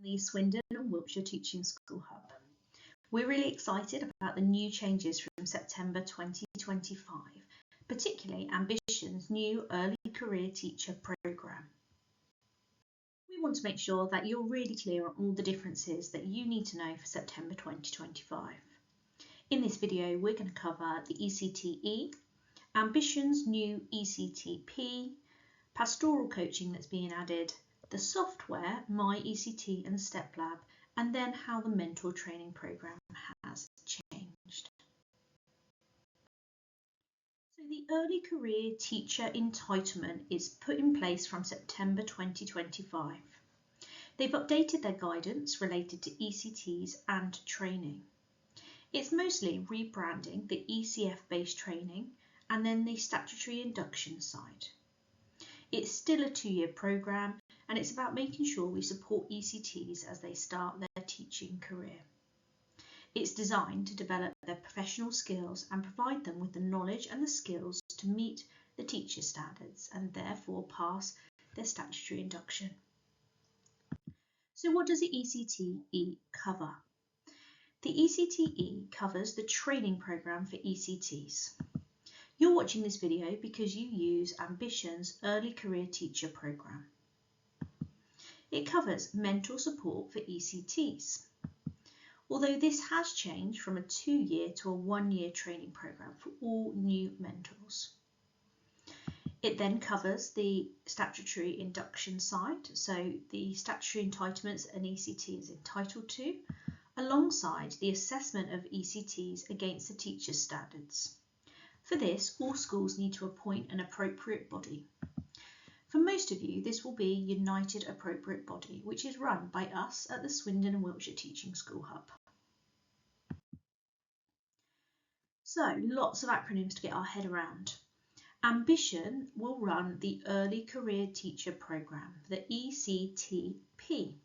the Swindon and Wiltshire Teaching School Hub. We're really excited about the new changes from September 2025, particularly Ambition's new Early Career Teacher programme. We want to make sure that you're really clear on all the differences that you need to know for September 2025. In this video, we're going to cover the ECTE, Ambition's new ECTP, pastoral coaching that's being added, the software, My ECT and Step Lab, and then how the mentor training programme has changed. So the Early Career Teacher Entitlement is put in place from September 2025. They've updated their guidance related to ECTs and training. It's mostly rebranding the ECF-based training and then the statutory induction side. It's still a 2-year programme and it's about making sure we support ECTs as they start their teaching career. It's designed to develop their professional skills and provide them with the knowledge and the skills to meet the teacher standards and therefore pass their statutory induction. So what does the ECTE cover? The ECTE covers the training programme for ECTs. You're watching this video because you use Ambition's Early Career Teacher programme. It covers mentor support for ECTs, although this has changed from a 2-year to a 1-year training programme for all new mentors. It then covers the statutory induction side, so the statutory entitlements an ECT is entitled to, alongside the assessment of ECTs against the teacher's standards. For this, all schools need to appoint an appropriate body. For most of you, this will be United Appropriate Body, which is run by us at the Swindon and Wiltshire Teaching School Hub. So, lots of acronyms to get our head around. Ambition will run the Early Career Teacher programme, the ECTP.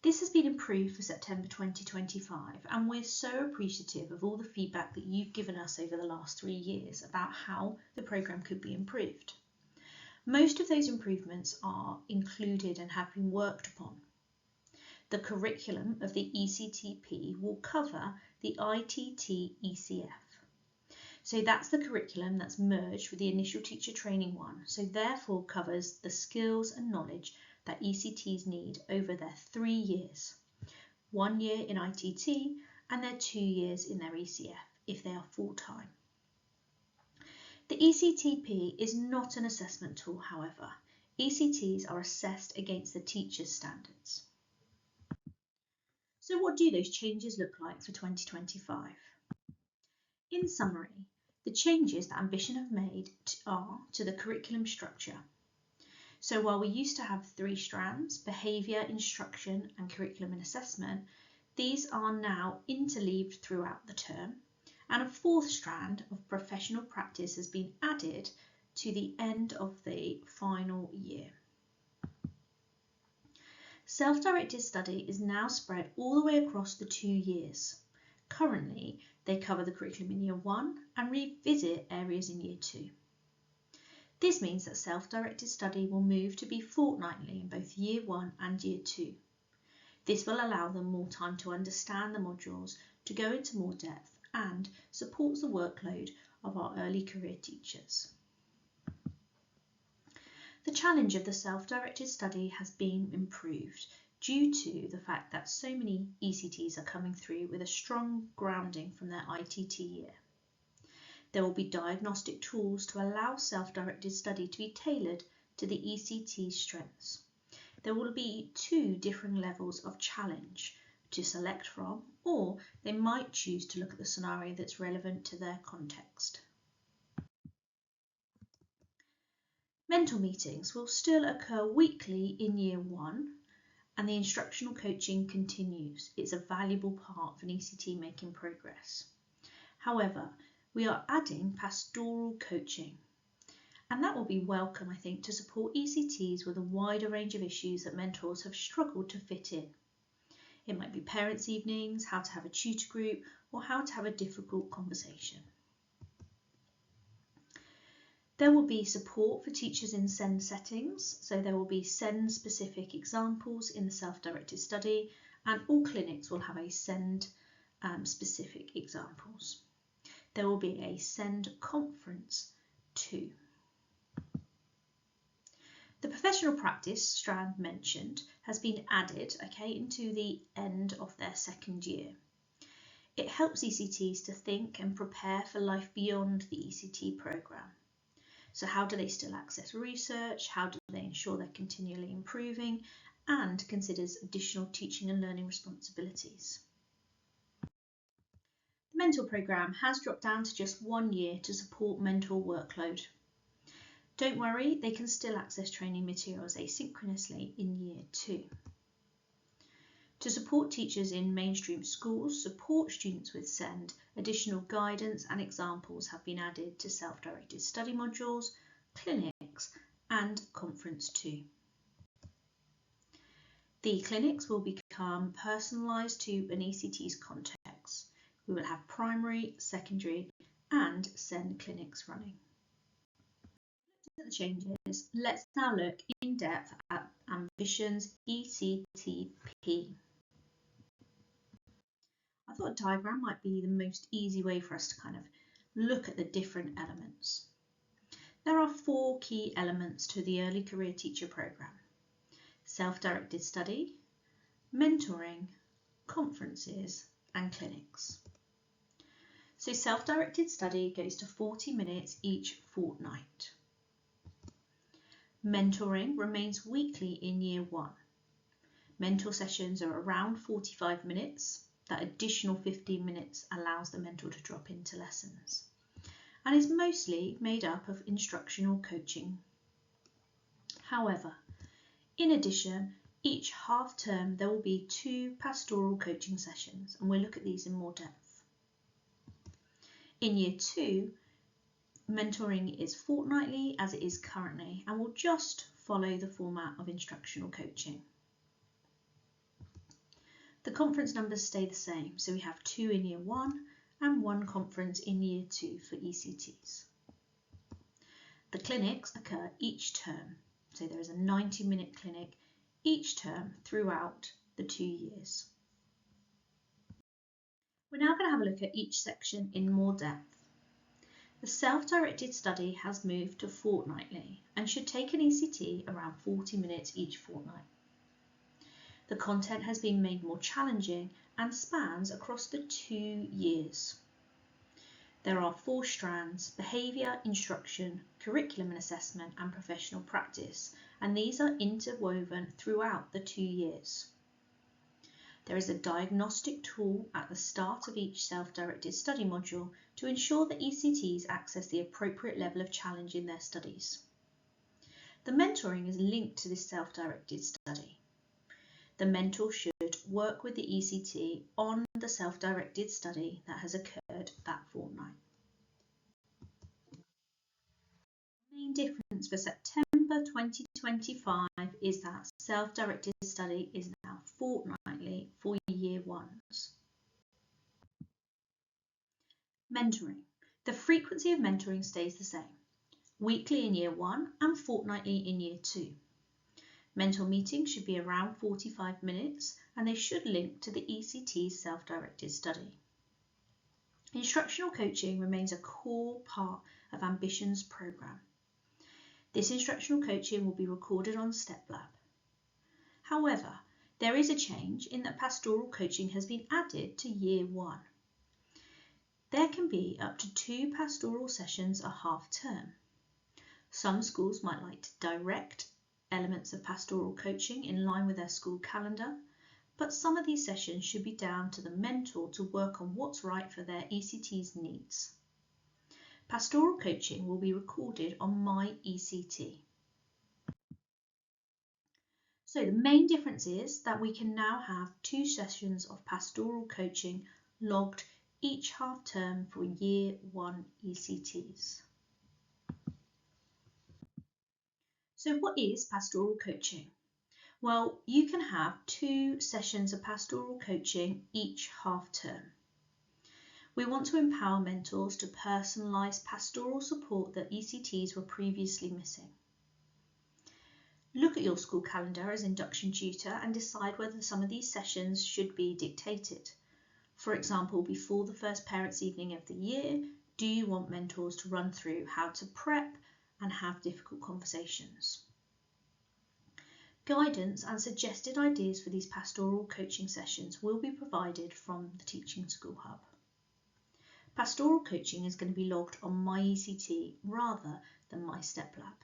This has been improved for September 2025 and we're so appreciative of all the feedback that you've given us over the last 3 years about how the programme could be improved. Most of those improvements are included and have been worked upon. The curriculum of the ECTP will cover the ITT ECF. So that's the curriculum that's merged with the initial teacher training one, so therefore covers the skills and knowledge that ECTs need over their 3 years, 1 year in ITT and their 2 years in their ECF if they are full-time. The ECTP is not an assessment tool, however. ECTs are assessed against the teacher's standards. So what do those changes look like for 2025? In summary, the changes that Ambition have made are to the curriculum structure. So while we used to have 3 strands, behaviour, instruction and curriculum and assessment, these are now interleaved throughout the term, and a 4th strand of professional practice has been added to the end of the final year. Self-directed study is now spread all the way across the 2 years. Currently, they cover the curriculum in Year 1 and revisit areas in Year 2. This means that self-directed study will move to be fortnightly in both Year 1 and Year 2. This will allow them more time to understand the modules, to go into more depth, and supports the workload of our early career teachers. The challenge of the self-directed study has been improved due to the fact that so many ECTs are coming through with a strong grounding from their ITT year. There will be diagnostic tools to allow self-directed study to be tailored to the ECT's strengths. There will be 2 different levels of challenge to select from, or they might choose to look at the scenario that's relevant to their context. Mentor meetings will still occur weekly in Year 1 and the instructional coaching continues. It's a valuable part of an ECT making progress. However, we are adding pastoral coaching, and that will be welcome, I think, to support ECTs with a wider range of issues that mentors have struggled to fit in. It might be parents' evenings, how to have a tutor group, or how to have a difficult conversation. There will be support for teachers in SEND settings, so there will be SEND specific examples in the self-directed study, and all clinics will have a SEND specific examples. There will be a SEND conference too. The professional practice strand mentioned has been added into the end of their second year. It helps ECTs to think and prepare for life beyond the ECT programme. So how do they still access research? How do they ensure they're continually improving? And considers additional teaching and learning responsibilities. The mentor programme has dropped down to just 1 year to support mentor workload. Don't worry, they can still access training materials asynchronously in year 2. To support teachers in mainstream schools, support students with SEND, additional guidance and examples have been added to self-directed study modules, clinics and conference 2. The clinics will become personalised to an ECT's context. We will have primary, secondary and SEND clinics running. At the changes, let's now look in depth at Ambition's ECTP. I thought a diagram might be the most easy way for us to kind of look at the different elements. There are 4 key elements to the Early Career Teacher programme: self-directed study, mentoring, conferences and clinics. So self-directed study goes to 40 minutes each fortnight. Mentoring remains weekly in year 1. Mentor sessions are around 45 minutes. That additional 15 minutes allows the mentor to drop into lessons and is mostly made up of instructional coaching. However, in addition, each half term there will be 2 pastoral coaching sessions, and we'll look at these in more depth. In year 2, mentoring is fortnightly as it is currently and will just follow the format of instructional coaching. The conference numbers stay the same, so we have 2 in year 1 and 1 conference in year 2 for ECTs. The clinics occur each term, so there is a 90-minute clinic each term throughout the 2 years. We're now going to have a look at each section in more depth. The self-directed study has moved to fortnightly and should take an ECT around 40 minutes each fortnight. The content has been made more challenging and spans across the 2 years. There are 4 strands: behaviour, instruction, curriculum and assessment and professional practice, and these are interwoven throughout the 2 years. There is a diagnostic tool at the start of each self-directed study module to ensure that ECTs access the appropriate level of challenge in their studies. The mentoring is linked to this self-directed study. The mentor should work with the ECT on the self-directed study that has occurred that fortnight. The main difference for September 2025 is that self-directed study is now fortnightly for year 1s. Mentoring. The frequency of mentoring stays the same, weekly in year 1 and fortnightly in year 2. Mentor meetings should be around 45 minutes and they should link to the ECT's self-directed study. Instructional coaching remains a core part of Ambition's programme. This instructional coaching will be recorded on StepLab. However, there is a change in that pastoral coaching has been added to year 1. There can be up to 2 pastoral sessions a half term. Some schools might like to direct elements of pastoral coaching in line with their school calendar, but some of these sessions should be down to the mentor to work on what's right for their ECT's needs. Pastoral coaching will be recorded on My ECT. So the main difference is that we can now have 2 sessions of pastoral coaching logged each half term for year 1 ECTs. So what is pastoral coaching? Well, you can have 2 sessions of pastoral coaching each half term. We want to empower mentors to personalise pastoral support that ECTs were previously missing. Look at your school calendar as induction tutor and decide whether some of these sessions should be dictated. For example, before the first parents' evening of the year, do you want mentors to run through how to prep and have difficult conversations? Guidance and suggested ideas for these pastoral coaching sessions will be provided from the Teaching School Hub. Pastoral coaching is going to be logged on MyECT rather than MyStepLab.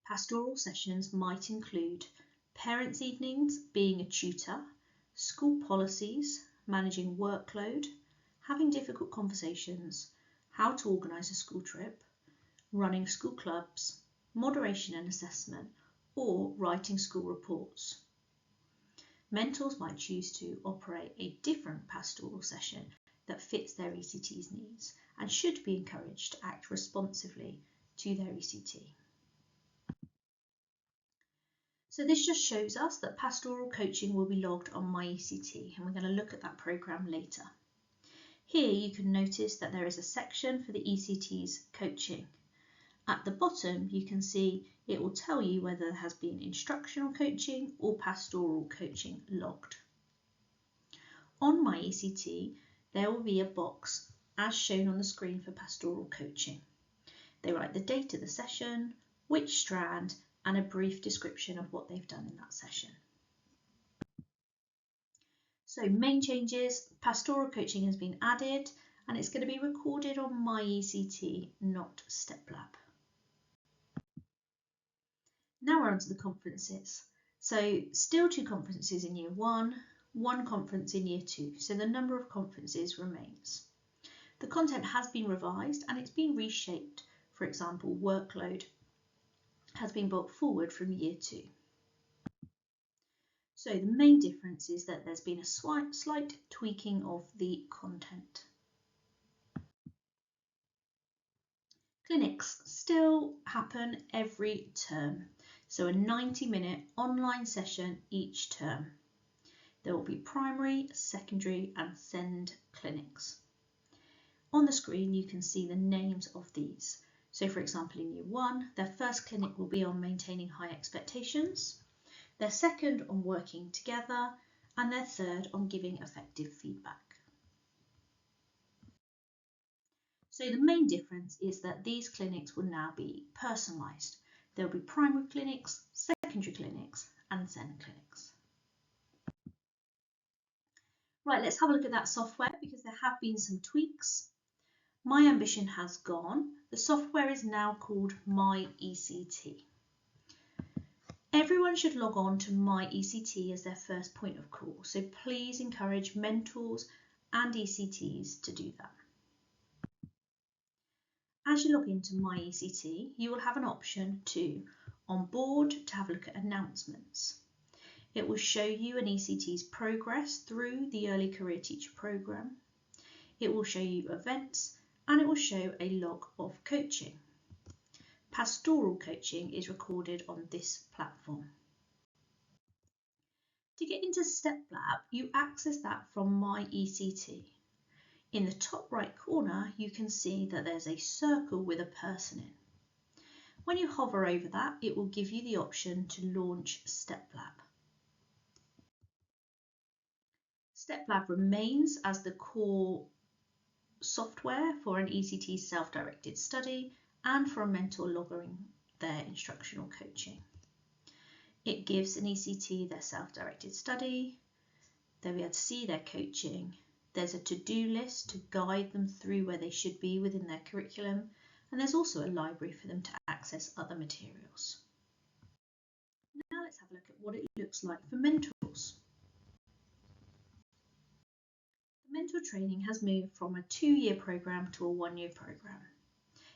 Pastoral sessions might include parents' evenings, being a tutor, school policies, managing workload, having difficult conversations, how to organise a school trip, running school clubs, moderation and assessment, or writing school reports. Mentors might choose to operate a different pastoral session that fits their ECT's needs and should be encouraged to act responsively to their ECT. So this just shows us that pastoral coaching will be logged on MyECT, and we're going to look at that programme later. Here you can notice that there is a section for the ECT's coaching. At the bottom you can see it will tell you whether there has been instructional coaching or pastoral coaching logged. On MyECT there will be a box as shown on the screen for pastoral coaching. They write the date of the session, which strand, and a brief description of what they've done in that session. So main changes, pastoral coaching has been added and it's going to be recorded on MyECT, not StepLab. Now we're on to the conferences. So still 2 conferences in year 1, 1 conference in year 2, so the number of conferences remains. The content has been revised and it's been reshaped. For example, workload has been brought forward from year 2. So the main difference is that there's been a slight tweaking of the content. Clinics still happen every term, so a 90-minute online session each term. There will be primary, secondary and SEND clinics. On the screen you can see the names of these. So for example in year 1, their first clinic will be on maintaining high expectations, their second on working together, and their third on giving effective feedback. So the main difference is that these clinics will now be personalised. There will be primary clinics, secondary clinics and SEND clinics. Right, let's have a look at that software because there have been some tweaks. My Ambition has gone. The software is now called MyECT. Everyone should log on to MyECT as their first point of call, so please encourage mentors and ECTs to do that. As you log into MyECT, you will have an option to onboard to have a look at announcements. It will show you an ECT's progress through the Early Career Teacher programme. It will show you events and it will show a log of coaching. Pastoral coaching is recorded on this platform. To get into StepLab, you access that from MyECT. In the top right corner, you can see that there's a circle with a person in. When you hover over that, it will give you the option to launch StepLab. StepLab remains as the core software for an ECT self-directed study and for a mentor logging their instructional coaching. It gives an ECT their self-directed study, they'll be able to see their coaching, there's a to-do list to guide them through where they should be within their curriculum, and there's also a library for them to access other materials. Now let's have a look at what it looks like for mentors. The mentor training has moved from a 2-year programme to a 1-year programme.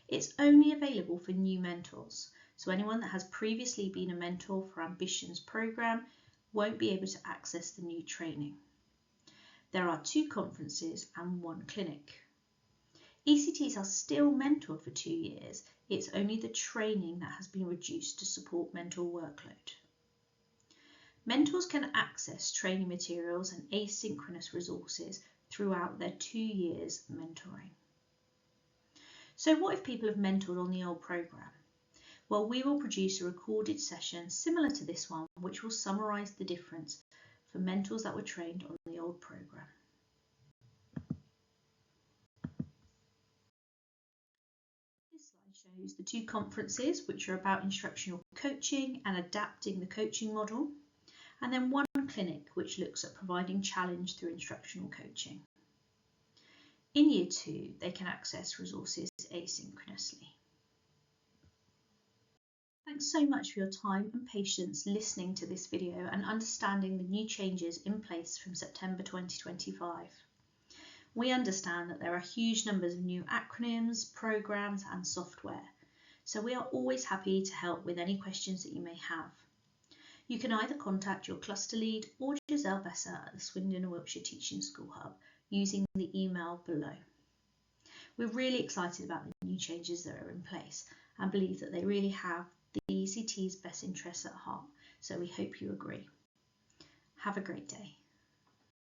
It's only available for new mentors, so anyone that has previously been a mentor for Ambition's programme won't be able to access the new training. There are 2 conferences and 1 clinic. ECTs are still mentored for 2 years, it's only the training that has been reduced to support mentor workload. Mentors can access training materials and asynchronous resources throughout their 2 years mentoring. So what if people have mentored on the old programme? Well, we will produce a recorded session similar to this one, which will summarise the difference for mentors that were trained on the old programme. This slide shows the 2 conferences, which are about instructional coaching and adapting the coaching model, and then 1 clinic, which looks at providing challenge through instructional coaching. In Year 2, they can access resources asynchronously. Thanks so much for your time and patience listening to this video and understanding the new changes in place from September 2025. We understand that there are huge numbers of new acronyms, programs and software, so we are always happy to help with any questions that you may have. You can either contact your cluster lead or Giselle Besser at the Swindon and Wiltshire Teaching School Hub using the email below. We're really excited about the new changes that are in place and believe that they really have the ECT's best interests at heart, so we hope you agree. Have a great day.